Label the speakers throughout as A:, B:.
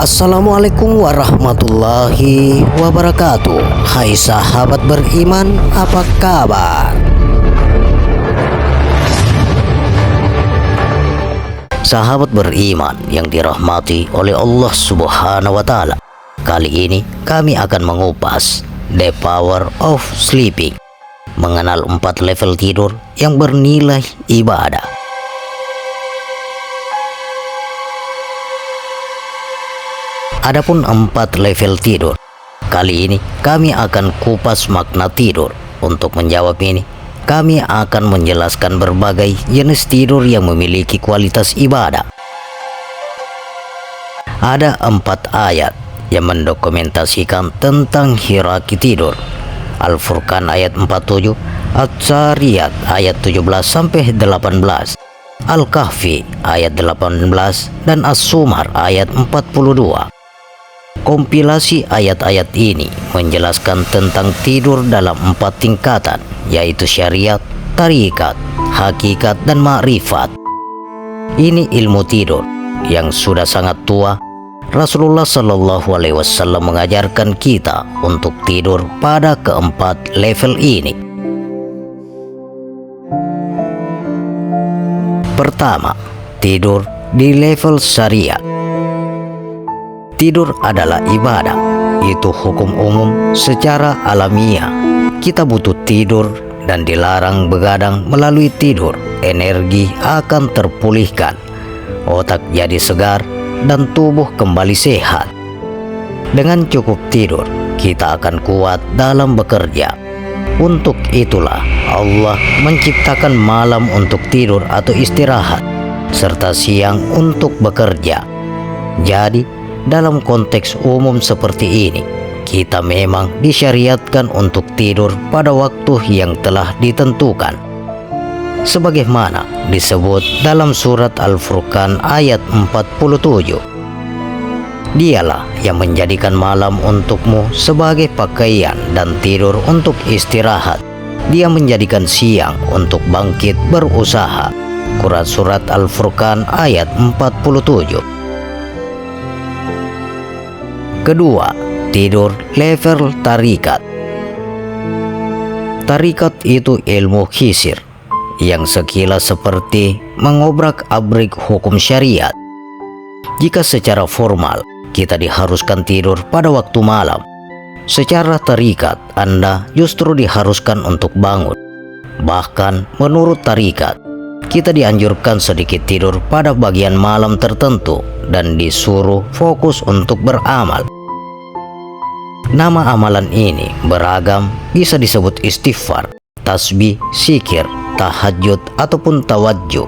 A: Assalamualaikum warahmatullahi wabarakatuh. Hai sahabat beriman, apa kabar? Sahabat beriman yang dirahmati oleh Allah Subhanahu wa Ta'ala, kali ini kami akan mengupas The Power of Sleeping, mengenal 4 level tidur yang bernilai ibadah. Adapun 4 level tidur, kali ini kami akan kupas makna tidur. Untuk menjawab ini, kami akan menjelaskan berbagai jenis tidur yang memiliki kualitas ibadah. Ada 4 ayat yang mendokumentasikan tentang hierarki tidur. Al-Furqan ayat 47, Adz-Dzariyat ayat 17-18, Al-Kahfi ayat 18, dan As-Zumar ayat 42. Kompilasi ayat-ayat ini menjelaskan tentang tidur dalam 4 tingkatan, yaitu syariat, tarikat, hakikat, dan ma'rifat. Ini ilmu tidur yang sudah sangat tua. Rasulullah Shallallahu Alaihi Wasallam mengajarkan kita untuk tidur pada keempat level ini. Pertama, tidur di level syariat. Tidur adalah ibadah, itu hukum umum secara alamiah. Kita butuh tidur dan dilarang begadang. Melalui tidur, energi akan terpulihkan, otak jadi segar, dan tubuh kembali sehat. Dengan cukup tidur, kita akan kuat dalam bekerja. Untuk itulah Allah menciptakan malam untuk tidur atau istirahat, serta siang untuk bekerja. Jadi, dalam konteks umum seperti ini, kita memang disyariatkan untuk tidur pada waktu yang telah ditentukan, sebagaimana disebut dalam surat Al-Furqan ayat 47. Dialah yang menjadikan malam untukmu sebagai pakaian dan tidur untuk istirahat. Dia menjadikan siang untuk bangkit berusaha. Quran surat Al-Furqan ayat 47. Kedua, tidur level tarikat. Tarikat itu ilmu khisir yang sekilas seperti mengobrak-abrik hukum syariat. Jika secara formal kita diharuskan tidur pada waktu malam, secara tarikat Anda justru diharuskan untuk bangun. Bahkan menurut tarikat, kita dianjurkan sedikit tidur pada bagian malam tertentu dan disuruh fokus untuk beramal. Nama amalan ini beragam, bisa disebut istighfar, tasbih, zikir, tahajud, ataupun tawajjuh.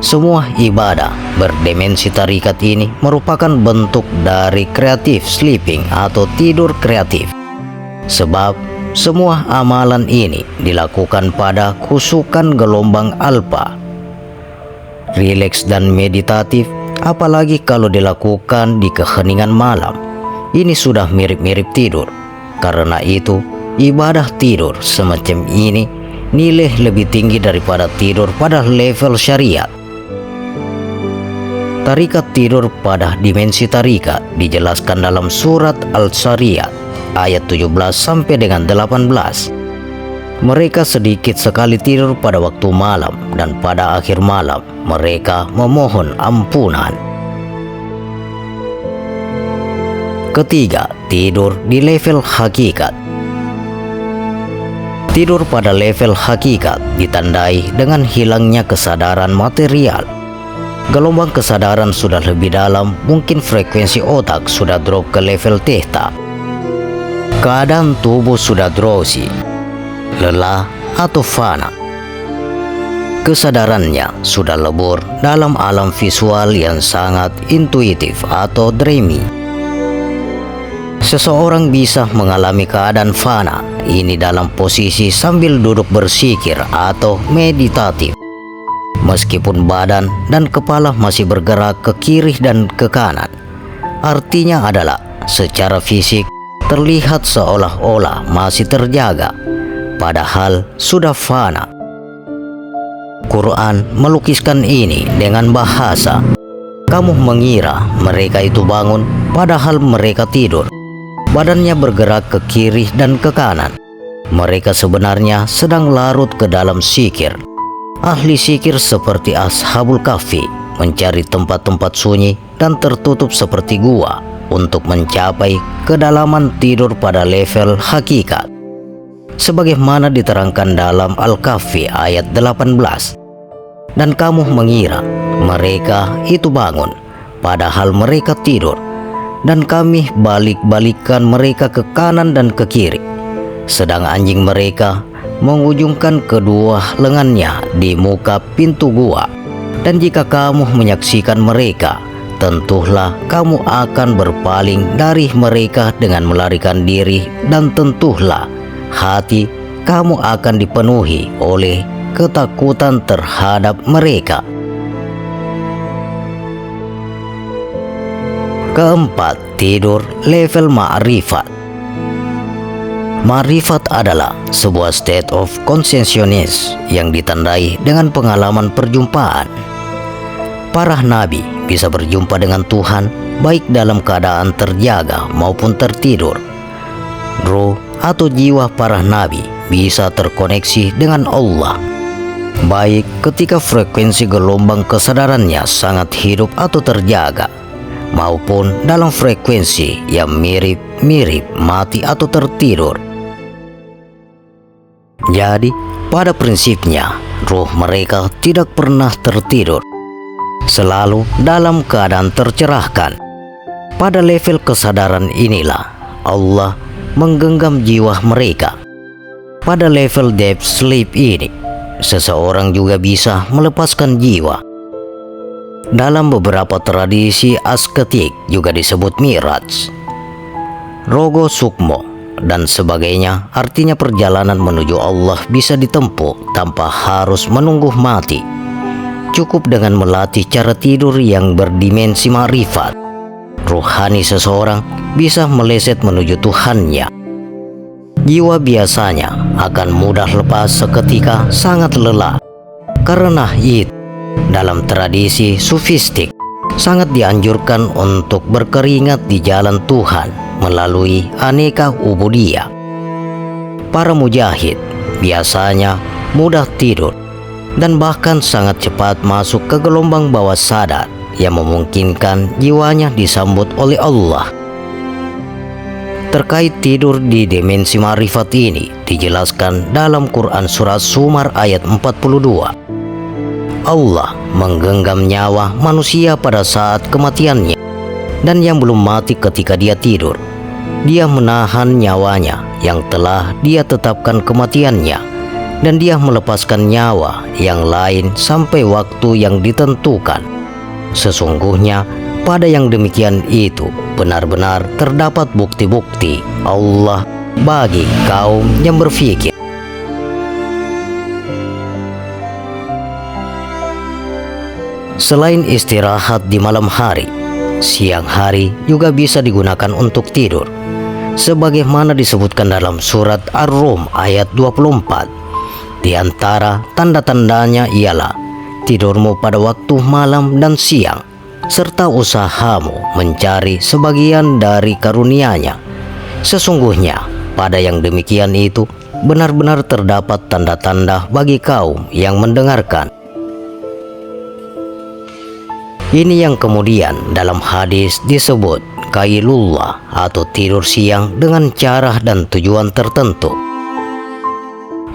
A: Semua ibadah berdimensi tarikat ini merupakan bentuk dari creative sleeping atau tidur kreatif. Sebab semua amalan ini dilakukan pada kusukan gelombang alfa, rileks dan meditatif, apalagi kalau dilakukan di keheningan malam. Ini sudah mirip-mirip tidur. Karena itu, ibadah tidur semacam ini nilai lebih tinggi daripada tidur pada level syariat. Tarikat tidur pada dimensi tarikat dijelaskan dalam surat Al-Dzariyat ayat 17 sampai dengan 18. Mereka sedikit sekali tidur pada waktu malam, dan pada akhir malam mereka memohon ampunan. Ketiga, tidur di level hakikat. Tidur pada level hakikat ditandai dengan hilangnya kesadaran material. Gelombang kesadaran sudah lebih dalam, mungkin frekuensi otak sudah drop ke level theta. Keadaan tubuh sudah drowsy, lelah atau fana. Kesadarannya sudah lebur dalam alam visual yang sangat intuitif atau dreamy. Seseorang bisa mengalami keadaan fana ini dalam posisi sambil duduk bersikir atau meditatif, meskipun badan dan kepala masih bergerak ke kiri dan ke kanan. Artinya adalah secara fisik terlihat seolah-olah masih terjaga, padahal sudah fana. Quran melukiskan ini dengan bahasa Kamu mengira mereka itu bangun, padahal mereka tidur. Badannya bergerak ke kiri dan ke kanan. Mereka sebenarnya sedang larut ke dalam zikir. Ahli zikir seperti Ashabul Kahfi mencari tempat-tempat sunyi dan tertutup seperti gua untuk mencapai kedalaman tidur pada level hakikat. Sebagaimana diterangkan dalam Al-Kahfi ayat 18. Dan kamu mengira mereka itu bangun, padahal mereka tidur. Dan kami balik-balikan mereka ke kanan dan ke kiri. Sedang anjing mereka mengujungkan kedua lengannya di muka pintu gua. Dan jika kamu menyaksikan mereka, tentulah kamu akan berpaling dari mereka dengan melarikan diri, dan tentulah hati kamu akan dipenuhi oleh ketakutan terhadap mereka. Keempat, tidur level ma'rifat. Ma'rifat adalah sebuah state of consciousness yang ditandai dengan pengalaman perjumpaan. Para nabi bisa berjumpa dengan Tuhan baik dalam keadaan terjaga maupun tertidur. Roh atau jiwa para nabi bisa terkoneksi dengan Allah, baik ketika frekuensi gelombang kesadarannya sangat hidup atau terjaga, maupun dalam frekuensi yang mirip-mirip mati atau tertidur. Jadi, pada prinsipnya, roh mereka tidak pernah tertidur, selalu dalam keadaan tercerahkan. Pada level kesadaran inilah Allah menggenggam jiwa mereka. Pada level deep sleep ini, seseorang juga bisa melepaskan jiwa. Dalam beberapa tradisi asketik juga disebut Miraj, Rogo Sukmo, dan sebagainya. Artinya perjalanan menuju Allah bisa ditempuh tanpa harus menunggu mati. Cukup dengan melatih cara tidur yang berdimensi ma'rifat. Rohani seseorang bisa meleset menuju Tuhannya. Jiwa biasanya akan mudah lepas seketika sangat lelah. Karena itu, dalam tradisi sufistik, sangat dianjurkan untuk berkeringat di jalan Tuhan melalui aneka ubudiyah. Para mujahid biasanya mudah tidur dan bahkan sangat cepat masuk ke gelombang bawah sadar yang memungkinkan jiwanya disambut oleh Allah. Terkait tidur di dimensi ma'rifat ini dijelaskan dalam Quran Surat Zumar ayat 42. Allah menggenggam nyawa manusia pada saat kematiannya, dan yang belum mati ketika dia tidur. Dia menahan nyawanya yang telah dia tetapkan kematiannya, dan dia melepaskan nyawa yang lain sampai waktu yang ditentukan. Sesungguhnya pada yang demikian itu benar-benar terdapat bukti-bukti Allah bagi kaum yang berfikir. Selain istirahat di malam hari, siang hari juga bisa digunakan untuk tidur. Sebagaimana disebutkan dalam surat Ar-Rum ayat 24. Di antara tanda-tandanya ialah tidurmu pada waktu malam dan siang, serta usahamu mencari sebagian dari karunia-Nya. Sesungguhnya pada yang demikian itu benar-benar terdapat tanda-tanda bagi kaum yang mendengarkan. Ini yang kemudian dalam hadis disebut Qailullah atau tidur siang dengan cara dan tujuan tertentu.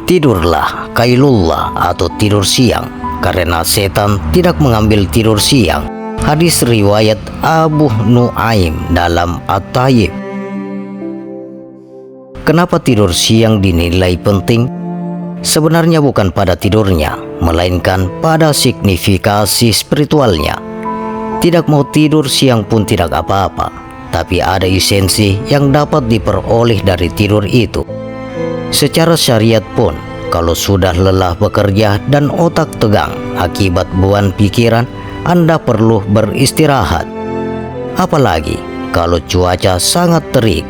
A: Tidurlah Qailullah atau tidur siang karena setan tidak mengambil tidur siang. Hadis riwayat Abu Nuaim dalam At-Tayyib. Kenapa tidur siang dinilai penting? Sebenarnya bukan pada tidurnya, melainkan pada signifikasi spiritualnya. Tidak mau tidur siang pun tidak apa-apa, tapi ada esensi yang dapat diperoleh dari tidur itu. Secara syariat pun, kalau sudah lelah bekerja dan otak tegang akibat beban pikiran, Anda perlu beristirahat. Apalagi kalau cuaca sangat terik,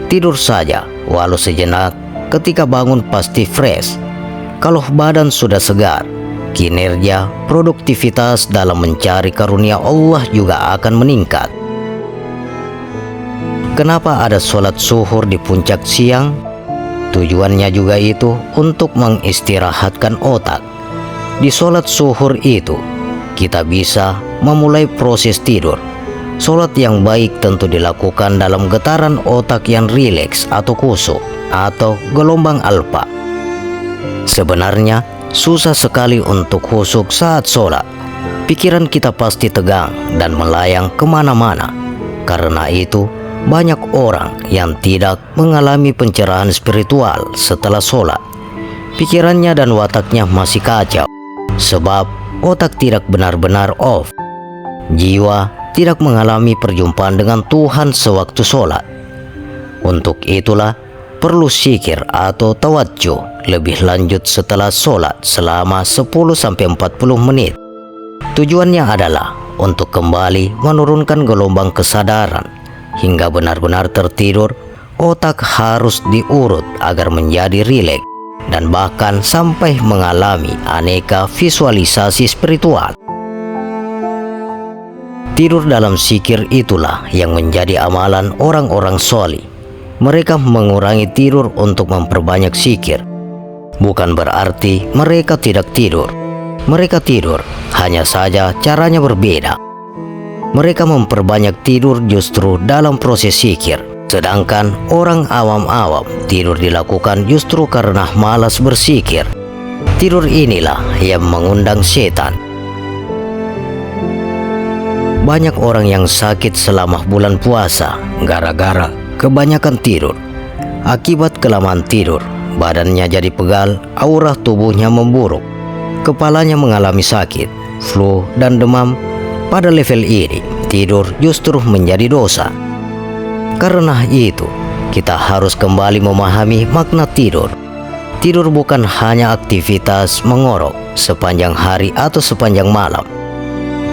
A: tidur saja walau sejenak, ketika bangun pasti fresh. Kalau badan sudah segar, kinerja, produktivitas dalam mencari karunia Allah juga akan meningkat. Kenapa ada sholat zuhur di puncak siang? Tujuannya juga itu untuk mengistirahatkan otak. Di sholat zuhur itu, kita bisa memulai proses tidur. Sholat yang baik tentu dilakukan dalam getaran otak yang rileks atau khusyuk atau gelombang alfa. Sebenarnya susah sekali untuk khusyuk saat sholat. Pikiran kita pasti tegang dan melayang kemana-mana. Karena itu banyak orang yang tidak mengalami pencerahan spiritual setelah sholat. Pikirannya dan wataknya masih kacau, sebab otak tidak benar-benar off. Jiwa tidak mengalami perjumpaan dengan Tuhan sewaktu sholat. Untuk itulah perlu zikir atau tawajjuh lebih lanjut setelah sholat selama 10-40 menit. Tujuannya adalah untuk kembali menurunkan gelombang kesadaran hingga benar-benar tertidur. Otak harus diurut agar menjadi rileks dan bahkan sampai mengalami aneka visualisasi spiritual. Tidur dalam zikir itulah yang menjadi amalan orang-orang sholih. Mereka mengurangi tidur untuk memperbanyak zikir. Bukan berarti mereka tidak tidur. Mereka tidur, hanya saja caranya berbeda. Mereka memperbanyak tidur justru dalam proses zikir. Sedangkan orang awam-awam tidur dilakukan justru karena malas berzikir. Tidur inilah yang mengundang setan. Banyak orang yang sakit selama bulan puasa gara-gara kebanyakan tidur. Akibat kelamaan tidur, badannya jadi pegal, aura tubuhnya memburuk, kepalanya mengalami sakit, flu, dan demam. Pada level ini, tidur justru menjadi dosa. Karena itu, kita harus kembali memahami makna tidur. Tidur bukan hanya aktivitas mengorok sepanjang hari atau sepanjang malam.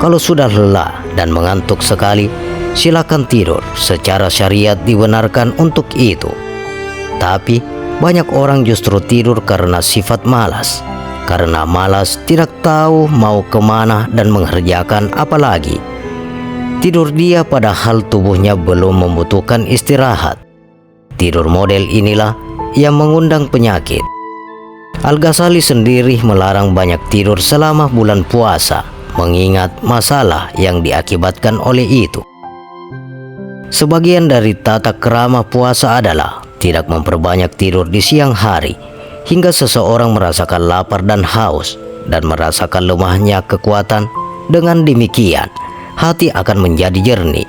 A: Kalau sudah lelah dan mengantuk sekali, silakan tidur. Secara syariat dibenarkan untuk itu. Tapi banyak orang justru tidur karena sifat malas. Karena malas tidak tahu mau kemana dan mengerjakan apa lagi. Tidur dia padahal tubuhnya belum membutuhkan istirahat. Tidur model inilah yang mengundang penyakit. Al-Ghazali sendiri melarang banyak tidur selama bulan puasa, mengingat masalah yang diakibatkan oleh itu. Sebagian dari tata krama puasa adalah tidak memperbanyak tidur di siang hari, hingga seseorang merasakan lapar dan haus dan merasakan lemahnya kekuatan. Dengan demikian, hati akan menjadi jernih.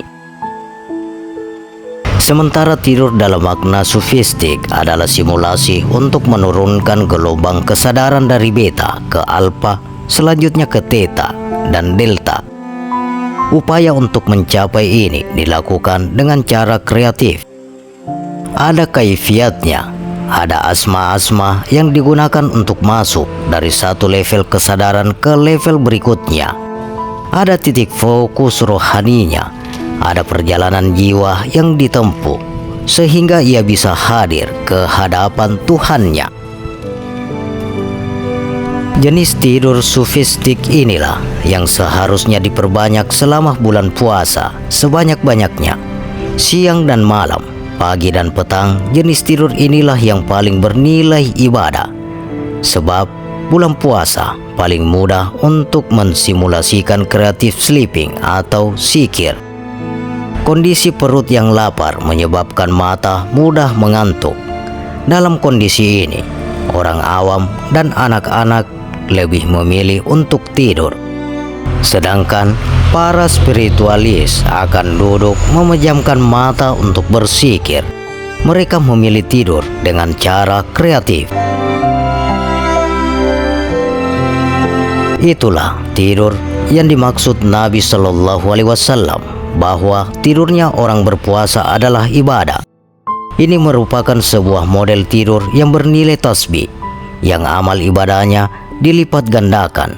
A: Sementara tidur dalam makna sufistik adalah simulasi untuk menurunkan gelombang kesadaran dari beta ke alfa, selanjutnya ke theta dan delta. Upaya untuk mencapai ini dilakukan dengan cara kreatif. Ada kaifiatnya, ada asma-asma yang digunakan untuk masuk dari satu level kesadaran ke level berikutnya. Ada titik fokus rohaninya, ada perjalanan jiwa yang ditempuh sehingga ia bisa hadir ke hadapan Tuhannya. Jenis tidur sufistik inilah yang seharusnya diperbanyak selama bulan puasa sebanyak-banyaknya. Siang dan malam, pagi dan petang, jenis tidur inilah yang paling bernilai ibadah. Sebab bulan puasa paling mudah untuk mensimulasikan creative sleeping atau zikir. Kondisi perut yang lapar menyebabkan mata mudah mengantuk. Dalam kondisi ini, orang awam dan anak-anak lebih memilih untuk tidur. Sedangkan para spiritualis akan duduk memejamkan mata untuk berzikir. Mereka memilih tidur dengan cara kreatif. Itulah tidur yang dimaksud Nabi Shallallahu Alaihi Wasallam, bahwa tidurnya orang berpuasa adalah ibadah. Ini merupakan sebuah model tidur yang bernilai tasbih, yang amal ibadahnya dilipat gandakan,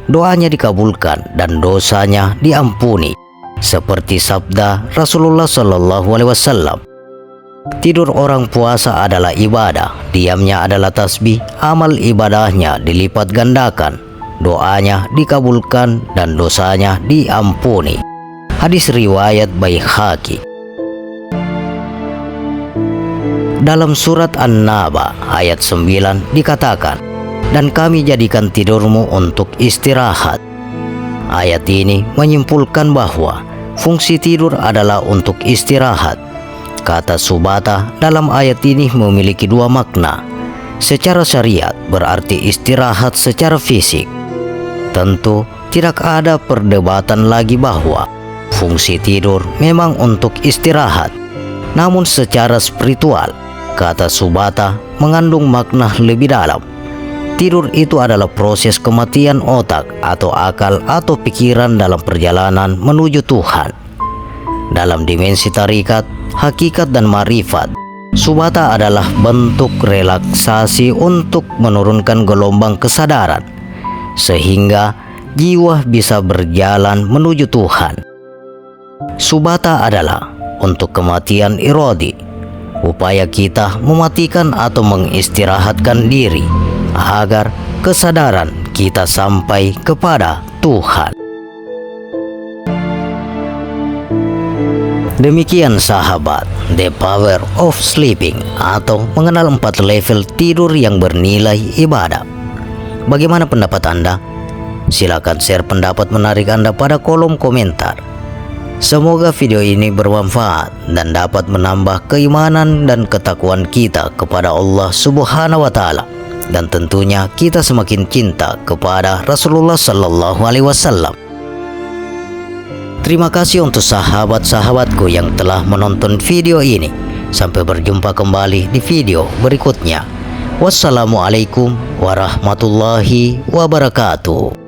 A: doanya dikabulkan dan dosanya diampuni, seperti sabda Rasulullah Shallallahu Alaihi Wasallam. Tidur orang puasa adalah ibadah, diamnya adalah tasbih, amal ibadahnya dilipat gandakan, doanya dikabulkan dan dosanya diampuni. Hadis riwayat Baihaqi. Dalam surat An-Naba ayat 9 dikatakan, "Dan kami jadikan tidurmu untuk istirahat." Ayat ini menyimpulkan bahwa fungsi tidur adalah untuk istirahat. Kata subata dalam ayat ini memiliki dua makna. Secara syariat berarti istirahat secara fisik. Tentu tidak ada perdebatan lagi bahwa fungsi tidur memang untuk istirahat. Namun secara spiritual, kata subata mengandung makna lebih dalam. Tidur itu adalah proses kematian otak atau akal atau pikiran dalam perjalanan menuju Tuhan. Dalam dimensi tarikat, hakikat dan marifat, subata adalah bentuk relaksasi untuk menurunkan gelombang kesadaran, sehingga jiwa bisa berjalan menuju Tuhan. Subata adalah untuk kematian irodi, upaya kita mematikan atau mengistirahatkan diri agar kesadaran kita sampai kepada Tuhan. Demikian sahabat, The Power of Sleeping atau mengenal 4 level tidur yang bernilai ibadah. Bagaimana pendapat Anda? Silakan share pendapat menarik Anda pada kolom komentar. Semoga video ini bermanfaat dan dapat menambah keimanan dan ketakwaan kita kepada Allah Subhanahu wa Ta'ala, dan tentunya kita semakin cinta kepada Rasulullah Sallallahu Alaihi Wasallam. Terima kasih untuk sahabat-sahabatku yang telah menonton video ini. Sampai berjumpa kembali di video berikutnya. Wassalamualaikum warahmatullahi wabarakatuh.